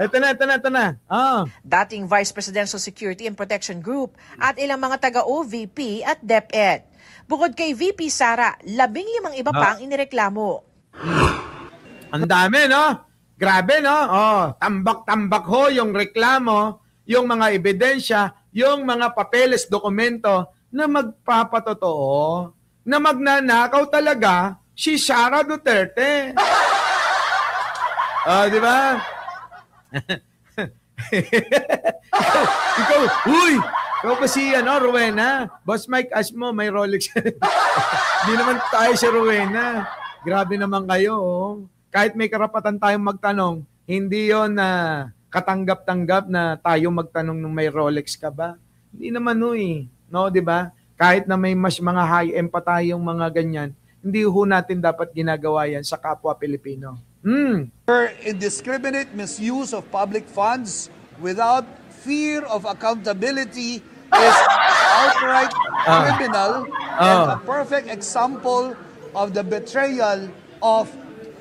Ito na. Dating Vice Presidential Security and Protection Group at ilang mga taga-OVP at DepEd. Bukod kay VP Sara, 15 iba pa ang inireklamo. Ang dami, no? Grabe, no? Tambak-tambak ho yung reklamo, yung mga ebidensya, yung mga papeles, dokumento na magpapatotoo, na magnanakaw talaga si Sara Duterte. Di ba? Ikaw ba si Rowena? Boss Mike, ask mo, may Rolex. Hindi naman tayo si Rowena. Grabe naman kayo. Kahit may karapatan tayong magtanong, hindi yon na katanggap-tanggap na tayo magtanong ng may Rolex ka ba? Hindi naman no, di ba? Kahit na may mas mga high-end pa tayong mga ganyan, hindi ho natin dapat ginagawa yan sa kapwa Pilipino. Indiscriminate misuse of public funds without fear of accountability is outright criminal and a perfect example of the betrayal of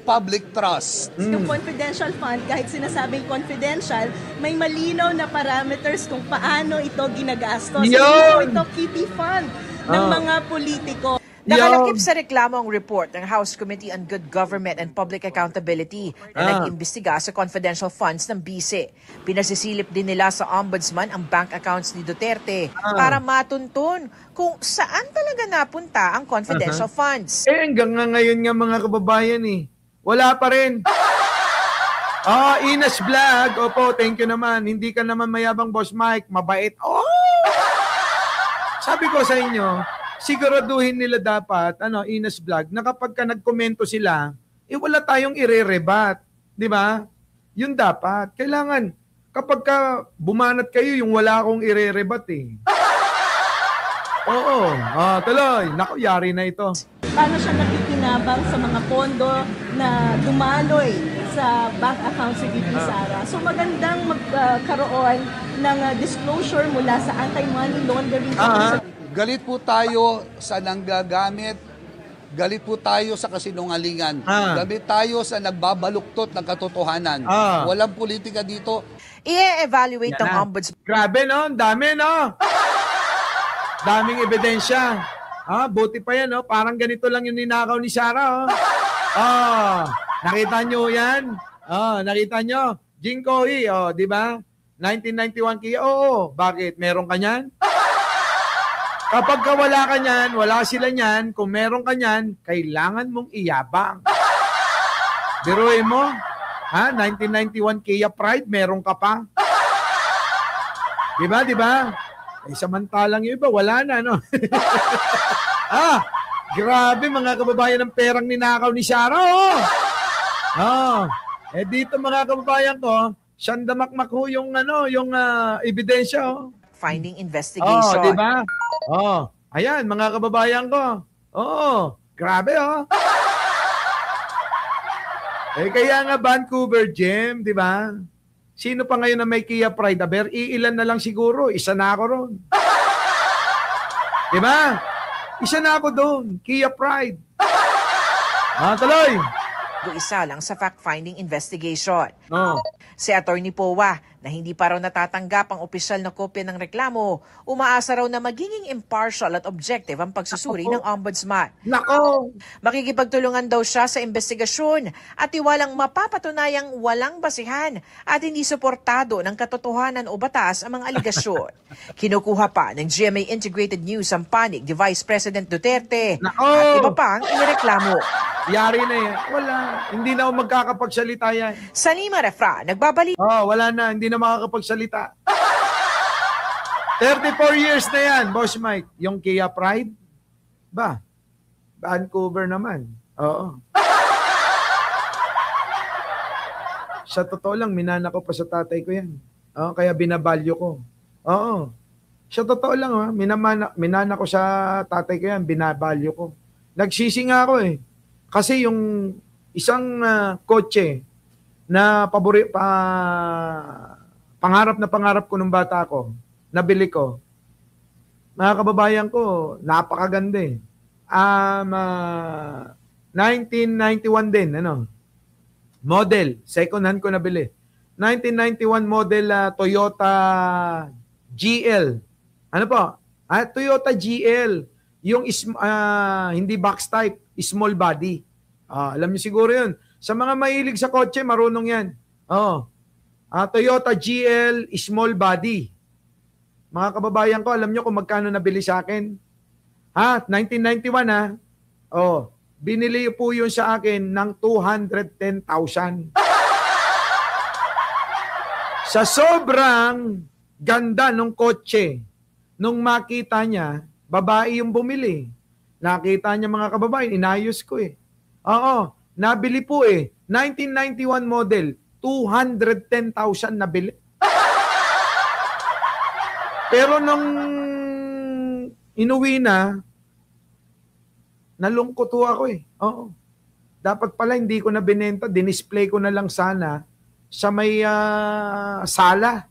public trust. Yung confidential fund, kahit sinasabing confidential, may malinaw na parameters kung paano ito ginagastos. Hindi ito kitty fund ng mga politiko. Nakalakip sa reklamo ang report ng House Committee on Good Government and Public Accountability na nag-imbestiga sa confidential funds ng BICE. Pinasisilip din nila sa Ombudsman ang bank accounts ni Duterte para matuntun kung saan talaga napunta ang confidential funds. Hanggang ngayon nga mga kababayan wala pa rin. Ines Vlog, opo, thank you naman. Hindi ka naman mayabang, Boss Mike, mabait. Sabi ko sa inyo, siguraduhin nila dapat, Ines Vlog, na kapag ka nagkomento sila, wala tayong ire-rebat. Di ba? Yun dapat. Kailangan, kapag ka bumanat kayo, yung wala akong ire-rebat tuloy. Naku, yari na ito. Paano siya nakikinabang sa mga pondo na dumaloy sa bank account si VP Sara? So magandang magkaroon ng disclosure mula sa anti-money laundering. Galit po tayo sa nanggagamit. Galit po tayo sa kasinungalingan. Galit tayo sa nagbabaluktot ng katotohanan. Walang politika dito. I-evaluate ng Ombudsman. Grabe, no? Dami, no? Daming ebidensya. Buti pa yan, parang ganito lang yung ninakaw ni Sara. Nakita nyo yan? Nakita nyo? Jinkoy, di ba? 1991 Kia. Bakit? Meron ka niyan? Kapag ka wala ka niyan, wala sila niyan, kung meron ka niyan, kailangan mong iyabang. Biruin mo, 1991 Kia Pride, meron ka pa. Di ba? Samantalang yung iba, wala na, no? Grabe mga kababayan ng perang ninakaw ni Sara, dito mga kababayan ko, siyandamakmak ho yung, yung ebidensya, Finding investigation. Di ba? Ayan, mga kababayan ko. Grabe, kaya nga Vancouver Gem, di ba? Sino pa ngayon na may Kia Pride? Iilan na lang siguro. Isa na ako ron. Di ba? Isa na ako doon. Kia Pride. Tuloy. Isa lang sa fact-finding investigation. Si Attorney Powa na hindi pa raw natatanggap ang opisyal na kopya ng reklamo, umaasa raw na magiging impartial at objective ang pagsusuri ng Ombudsman. Nako! Makikipagtulungan daw siya sa investigasyon at tiwalang mapapatunayang walang basihan at hindi suportado ng katotohanan o batas ang mga aligasyon. Kinukuha pa ng GMA Integrated News ang panig ni Vice President Duterte at iba pang inireklamo. Yari na yan. Wala. Hindi na ako magkakapagsalita yan. Salima Refra, nagbabalik. Wala na. Hindi na makakapagsalita. 34 years na yan, Boss Mike. Yung Kia Pride, Vancouver naman. Sa totoo lang, minana ko pa sa tatay ko yan. Kaya binabalyo ko. Sa totoo lang, minana ko sa tatay ko yan, binabalyo ko. Nagsisi nga ako Kasi yung isang kotse na pangarap ko nung bata ko, nabili ko. Mga kababayan ko, napakaganda 1991 din, model, second hand ko nabili. 1991 model Toyota GL. Ano po? Toyota GL. Yung hindi box type, small body. Alam niyo siguro yun. Sa mga mahilig sa kotse, marunong yan. Toyota GL, small body. Mga kababayan ko, alam niyo kung magkano nabili sa akin? 1991 binili po yun sa akin ng 210,000. Sa sobrang ganda ng kotse, nung makita niya, babae yung bumili. Nakita niya mga kababayan, inayos ko nabili po 1991 model, 210,000 nabili. Pero nung inuwi na, nalungkot ako Dapat pala hindi ko na binenta, dinisplay ko na lang sana sa may sala.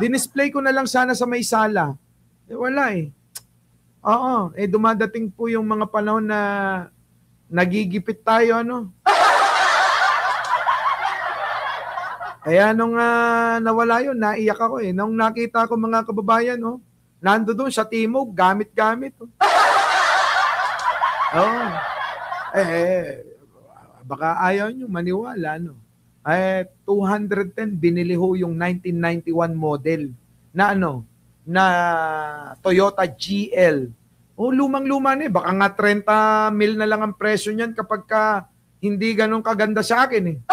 Dinisplay ko na lang sana sa may sala. Wala dumadating po yung mga panahon na nagigipit tayo, Kaya nung nawala yun, naiyak ako Nung nakita ko mga kababayan, nando doon sa Timog, gamit-gamit. Baka ayaw nyo maniwala, 210 binili ho yung 1991 model na na Toyota GL. Lumang-luma na baka nga 30 mil na lang ang presyo niyan kapag hindi ganun kaganda sa akin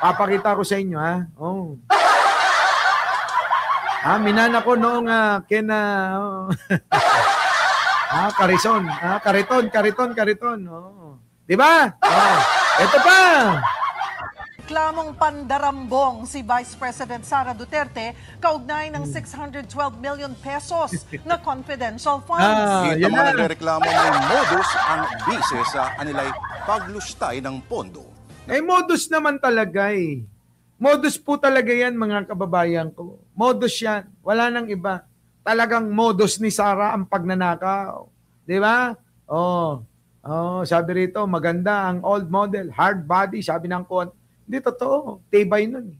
papakita ko sa inyo minana ko noong Karison. Kariton. Di ba? Ito pa. Reklamong pandarambong si Vice President Sara Duterte kaugnay ng 612 million pesos na confidential funds. Dito mga nagreklamo may modus ang bise sa anilay paglustay ng pondo. Modus naman talaga Modus po talaga yan mga kababayan ko. Modus yan. Wala nang iba. Talagang modus ni Sara ang pagnanakaw. Di ba? Sabi rito, maganda ang old model, hard body, sabi ng kon. Hindi totoo. Tibay nun.